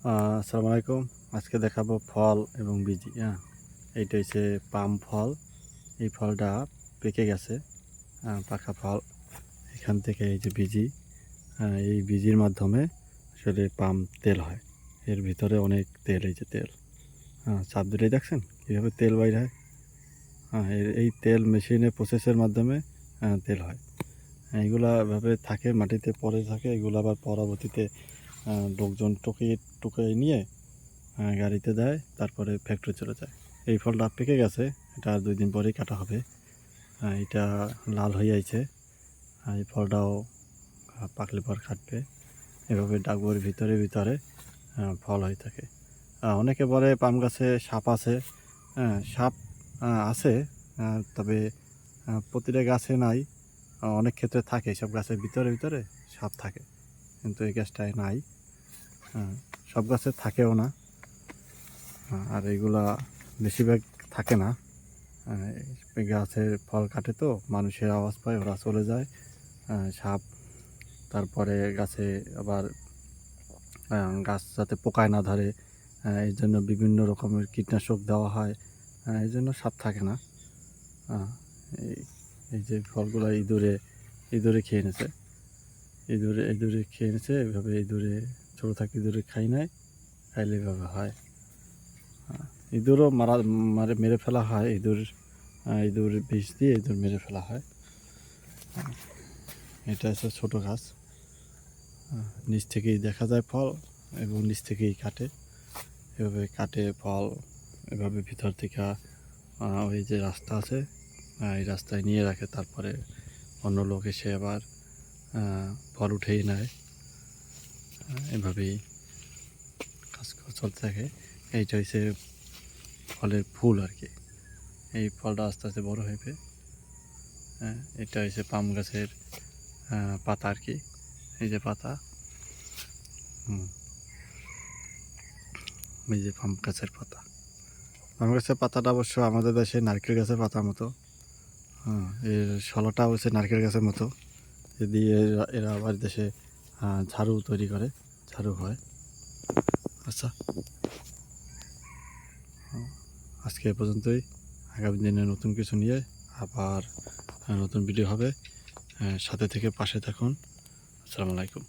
আসসালামু আলাইকুম। আজকে দেখাবো ফল এবং বীজি। এইটা হচ্ছে পাম ফল। এই ফলটা পেকে গেছে, পাকা ফল। এখান থেকে এই যে বীজি, এই বীজির মাধ্যমে আসলে পাম তেল হয়। এর ভিতরে অনেক তেল, এই যে তেল, চাপ দিলেই দেখছেন কীভাবে তেল বাইর হয়। এই তেল মেশিনে প্রসেসের মাধ্যমে তেল হয়। এইগুলা এভাবে থাকে, মাটিতে পড়ে থাকে। এগুলো আবার পরবর্তীতে লোকজন টুকিয়ে নিয়ে গাড়িতে দেয়, তারপরে ফ্যাক্টরি চলে যায়। এই ফলটা পেকে গেছে, এটা আর 2 দিন পরেই কাটা হবে। এটা লাল হয়ে আইছে। এই ফলটাও পাকলে পর কাটবে। এভাবে ডাগুর ভিতরে ভিতরে ফল হয়ে থাকে। অনেকে বলে পাম গাছে সাপ আছে। সাপ আছে, তবে প্রতিটা গাছে নাই। অনেক ক্ষেত্রে থাকে, সব গাছের ভিতরে ভিতরে সাপ থাকে, কিন্তু এই গাছটায় নাই। সব গাছে থাকেও না। আর এইগুলা বেশিরভাগ থাকে না। গাছের ফল কাটে তো মানুষের আওয়াজ পায়, ওরা চলে যায়। সাপ, তারপরে গাছে আবার গাছ যাতে পোকায় না ধরে, এই জন্য বিভিন্ন রকমের কীটনাশক দেওয়া হয়। এই জন্য সাপ থাকে না। এই যে ফলগুলো ইঁদুরে খেয়ে নিছে। ইঁদুরে খেয়ে নিছে। এভাবে ছোটো থাকে ইঁদুরে খাই নাই, খাইলে এভাবে হয়। ইঁদুরও মেরে ফেলা হয়। ইঁদুর বিষ দিয়ে ইঁদুর মেরে ফেলা হয়। এটা হচ্ছে ছোটো গাছ। নিচ থেকেই দেখা যায় ফল, এবং নিচ থেকেই কাটে। এভাবে কাটে ফল, এভাবে ভিতর থেকে ওই যে রাস্তা আছে, এই রাস্তায় নিয়ে রাখে। তারপরে অন্য লোক এসে আবার ফল উঠেই নেয়। এভাবেই কাজ চলতে থাকে। এইটা হচ্ছে ফলের ফুল আর কি। এই ফলটা আস্তে আস্তে বড় হবে। এটা হচ্ছে পাম গাছের পাতা আর কি। এই যে পাতা, এই যে পাম গাছের পাতা। পাম গাছের পাতাটা অবশ্য আমাদের দেশে নারকেল গাছের পাতার মতো। এর শলাটা হচ্ছে নারকেল গাছের মতো। যদি এরা আবার দেশে ঝাড়ু তৈরি করে, ঝাড়ু হয়। আচ্ছা, আজকে এ পর্যন্তই। আগামী দিনে নতুন কিছু নিয়ে আবার নতুন ভিডিও হবে। সাথে থেকে পাশে থাকুন। আসসালামু আলাইকুম।